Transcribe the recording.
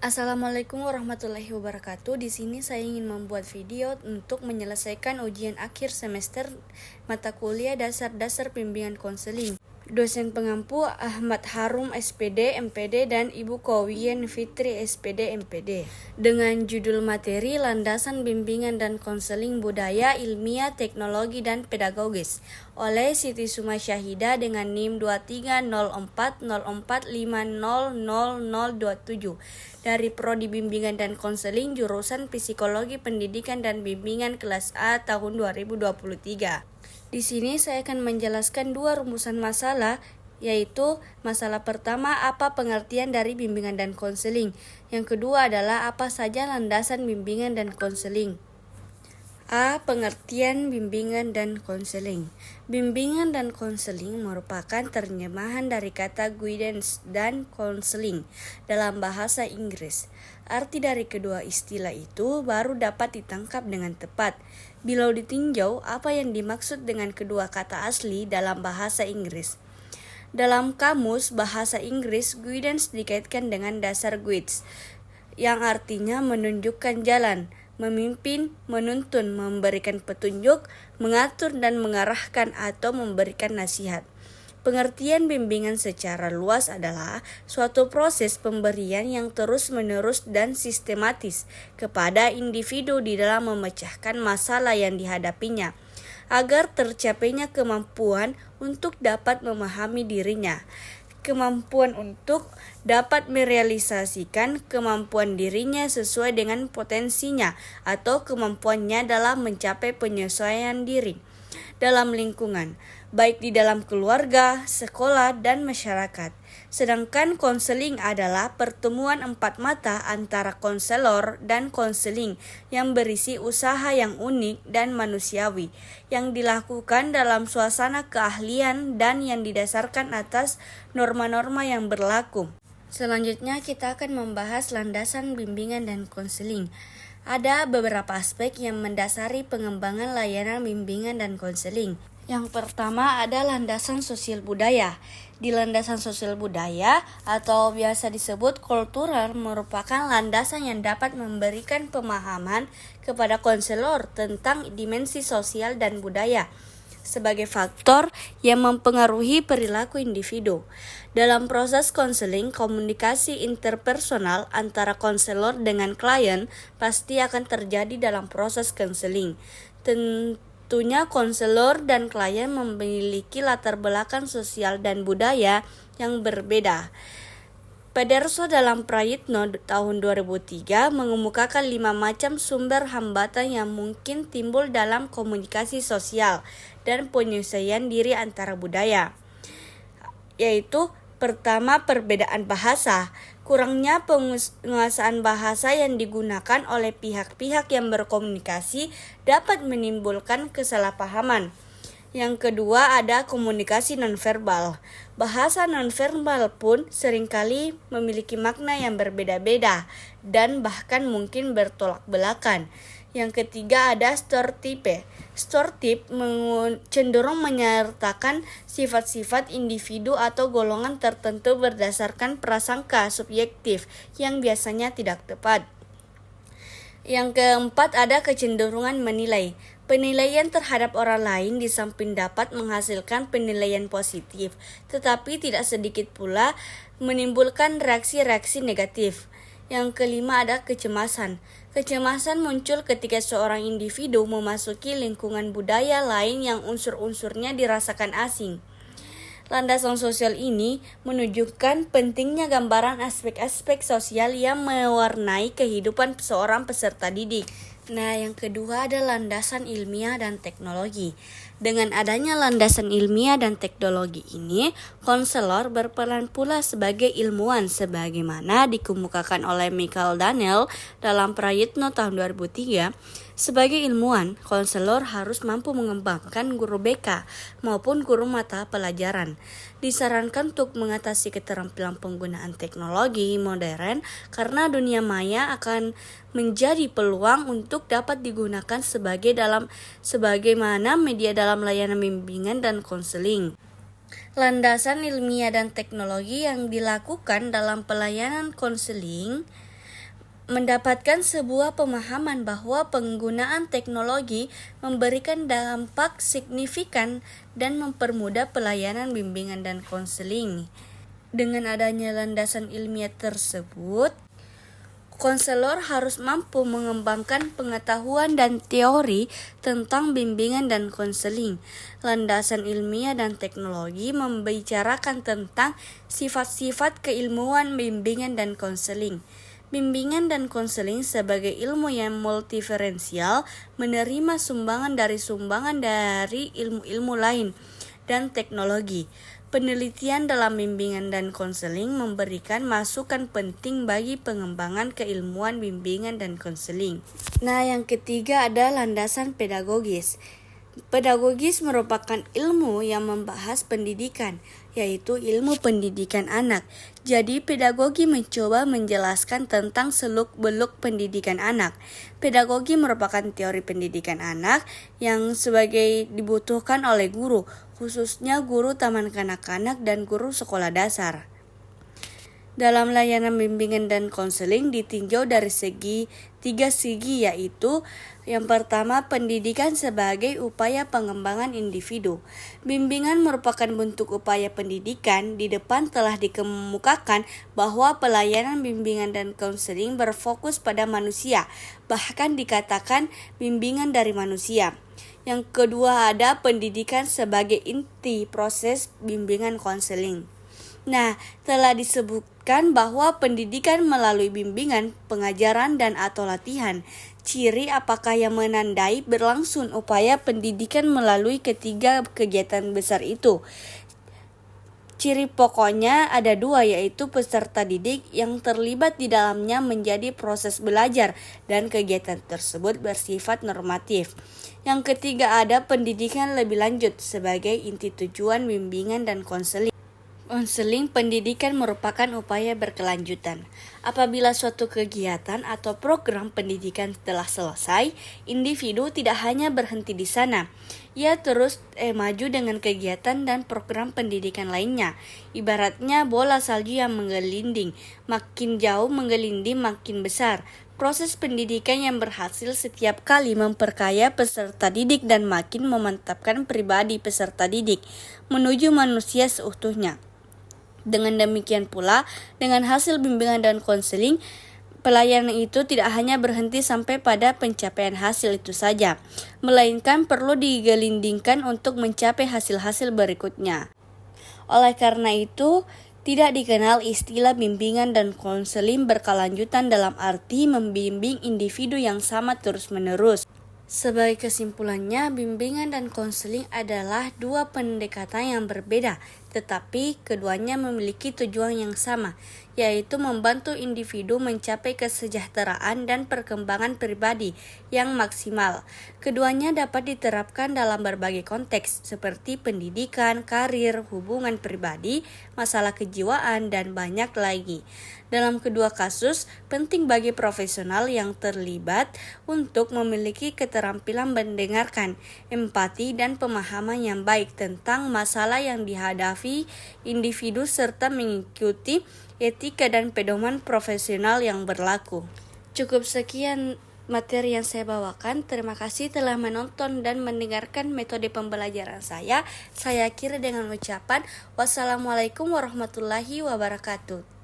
Assalamualaikum warahmatullahi wabarakatuh. Di sini saya ingin membuat video untuk menyelesaikan ujian akhir semester mata kuliah dasar-dasar bimbingan konseling. Dosen pengampu Ahmad Harum SPD MPD dan Ibu Kowien Fitri SPD MPD dengan judul materi Landasan Bimbingan dan Konseling Budaya, Ilmiah, Teknologi, dan Pedagogis oleh Siti Suma Syahida dengan NIM 230404500027 dari Prodi Bimbingan dan Konseling jurusan Psikologi Pendidikan dan Bimbingan kelas A tahun 2023. Di sini saya akan menjelaskan dua rumusan masalah, yaitu masalah pertama apa pengertian dari bimbingan dan konseling. Yang kedua adalah apa saja landasan bimbingan dan konseling. A. Pengertian bimbingan dan konseling. Bimbingan dan konseling merupakan terjemahan dari kata guidance dan counseling dalam bahasa Inggris. Arti dari kedua istilah itu baru dapat ditangkap dengan tepat bila ditinjau apa yang dimaksud dengan kedua kata asli dalam bahasa Inggris. Dalam kamus bahasa Inggris, guidance dikaitkan dengan dasar guides, yang artinya menunjukkan jalan, memimpin, menuntun, memberikan petunjuk, mengatur dan mengarahkan atau memberikan nasihat. Pengertian bimbingan secara luas adalah suatu proses pemberian yang terus-menerus dan sistematis kepada individu di dalam memecahkan masalah yang dihadapinya, agar tercapainya kemampuan untuk dapat memahami dirinya, kemampuan untuk dapat merealisasikan kemampuan dirinya sesuai dengan potensinya, atau kemampuannya dalam mencapai penyesuaian diri dalam lingkungan, baik di dalam keluarga, sekolah, dan masyarakat. Sedangkan konseling adalah pertemuan empat mata antara konselor dan konseling yang berisi usaha yang unik dan manusiawi, yang dilakukan dalam suasana keahlian dan yang didasarkan atas norma-norma yang berlaku. Selanjutnya kita akan membahas landasan bimbingan dan konseling. Ada beberapa aspek yang mendasari pengembangan layanan bimbingan dan konseling. Yang pertama ada landasan sosial budaya. Di landasan sosial budaya atau biasa disebut kultural merupakan landasan yang dapat memberikan pemahaman kepada konselor tentang dimensi sosial dan budaya sebagai faktor yang mempengaruhi perilaku individu. Dalam proses konseling, komunikasi interpersonal antara konselor dengan klien pasti akan terjadi dalam proses konseling. Tentunya konselor dan klien memiliki latar belakang sosial dan budaya yang berbeda. Pederso dalam Prayitno tahun 2003 mengemukakan 5 macam sumber hambatan yang mungkin timbul dalam komunikasi sosial dan penyesuaian diri antara budaya, yaitu pertama, perbedaan bahasa. Kurangnya penguasaan bahasa yang digunakan oleh pihak-pihak yang berkomunikasi dapat menimbulkan kesalahpahaman. Yang kedua ada komunikasi nonverbal. Bahasa nonverbal pun seringkali memiliki makna yang berbeda-beda dan bahkan mungkin bertolak belakang. Yang ketiga ada stereotipe. Stereotip cenderung menyertakan sifat-sifat individu atau golongan tertentu berdasarkan prasangka subjektif yang biasanya tidak tepat. Yang keempat ada kecenderungan menilai. Penilaian terhadap orang lain di samping dapat menghasilkan penilaian positif, tetapi tidak sedikit pula menimbulkan reaksi-reaksi negatif. Yang kelima ada kecemasan. Kecemasan muncul ketika seorang individu memasuki lingkungan budaya lain yang unsur-unsurnya dirasakan asing. Landasan sosial ini menunjukkan pentingnya gambaran aspek-aspek sosial yang mewarnai kehidupan seorang peserta didik. Nah, yang kedua ada landasan ilmiah dan teknologi. Dengan adanya landasan ilmiah dan teknologi ini, konselor berperan pula sebagai ilmuwan sebagaimana dikemukakan oleh Michael Daniel dalam Prayitno tahun 2003. Sebagai ilmuwan, konselor harus mampu mengembangkan guru BK maupun guru mata pelajaran. Disarankan untuk mengatasi keterampilan penggunaan teknologi modern karena dunia maya akan menjadi peluang untuk dapat digunakan sebagaimana media dalam layanan bimbingan dan konseling. Landasan ilmiah dan teknologi yang dilakukan dalam pelayanan konseling mendapatkan sebuah pemahaman bahwa penggunaan teknologi memberikan dampak signifikan dan mempermudah pelayanan bimbingan dan konseling. Dengan adanya landasan ilmiah tersebut, konselor harus mampu mengembangkan pengetahuan dan teori tentang bimbingan dan konseling. Landasan ilmiah dan teknologi membicarakan tentang sifat-sifat keilmuan bimbingan dan konseling. Bimbingan dan konseling sebagai ilmu yang multiferensial menerima sumbangan dari ilmu-ilmu lain dan teknologi. Penelitian dalam bimbingan dan konseling memberikan masukan penting bagi pengembangan keilmuan bimbingan dan konseling. Nah, yang ketiga ada landasan pedagogis. Pedagogis merupakan ilmu yang membahas pendidikan, yaitu ilmu pendidikan anak. Jadi, pedagogi mencoba menjelaskan tentang seluk-beluk pendidikan anak. Pedagogi merupakan teori pendidikan anak yang sebagai dibutuhkan oleh guru, khususnya guru taman kanak-kanak dan guru sekolah dasar. Dalam layanan bimbingan dan konseling ditinjau dari tiga segi, yaitu yang pertama, pendidikan sebagai upaya pengembangan individu. Bimbingan merupakan bentuk upaya pendidikan. Di depan telah dikemukakan bahwa pelayanan bimbingan dan konseling berfokus pada manusia, bahkan dikatakan bimbingan dari manusia. Yang kedua ada pendidikan sebagai inti proses bimbingan konseling. Nah, telah disebutkan bahwa pendidikan melalui bimbingan, pengajaran, dan atau latihan. Ciri apakah yang menandai berlangsung upaya pendidikan melalui ketiga kegiatan besar itu? Ciri pokoknya ada dua, yaitu peserta didik yang terlibat di dalamnya menjadi proses belajar dan kegiatan tersebut bersifat normatif. Yang ketiga ada pendidikan lebih lanjut sebagai inti tujuan bimbingan dan konseling. Konseling pendidikan merupakan upaya berkelanjutan. Apabila suatu kegiatan atau program pendidikan telah selesai, individu tidak hanya berhenti di sana. Ia terus maju dengan kegiatan dan program pendidikan lainnya. Ibaratnya bola salju yang menggelinding, makin jauh menggelinding makin besar. Proses pendidikan yang berhasil setiap kali memperkaya peserta didik dan makin memantapkan pribadi peserta didik menuju manusia seutuhnya. Dengan demikian pula, dengan hasil bimbingan dan konseling, pelayanan itu tidak hanya berhenti sampai pada pencapaian hasil itu saja, melainkan perlu digelindingkan untuk mencapai hasil-hasil berikutnya. Oleh karena itu, tidak dikenal istilah bimbingan dan konseling berkelanjutan dalam arti membimbing individu yang sama terus-menerus. Sebagai kesimpulannya, bimbingan dan konseling adalah dua pendekatan yang berbeda, tetapi keduanya memiliki tujuan yang sama, yaitu membantu individu mencapai kesejahteraan dan perkembangan pribadi yang maksimal. Keduanya dapat diterapkan dalam berbagai konteks, seperti pendidikan, karir, hubungan pribadi, masalah kejiwaan, dan banyak lagi. Dalam kedua kasus, penting bagi profesional yang terlibat untuk memiliki keterampilan mendengarkan, empati, dan pemahaman yang baik tentang masalah yang dihadapi individu serta mengikuti etika dan pedoman profesional yang berlaku. Cukup sekian materi yang saya bawakan. Terima kasih telah menonton dan mendengarkan metode pembelajaran saya. Saya akhiri dengan ucapan wassalamualaikum warahmatullahi wabarakatuh.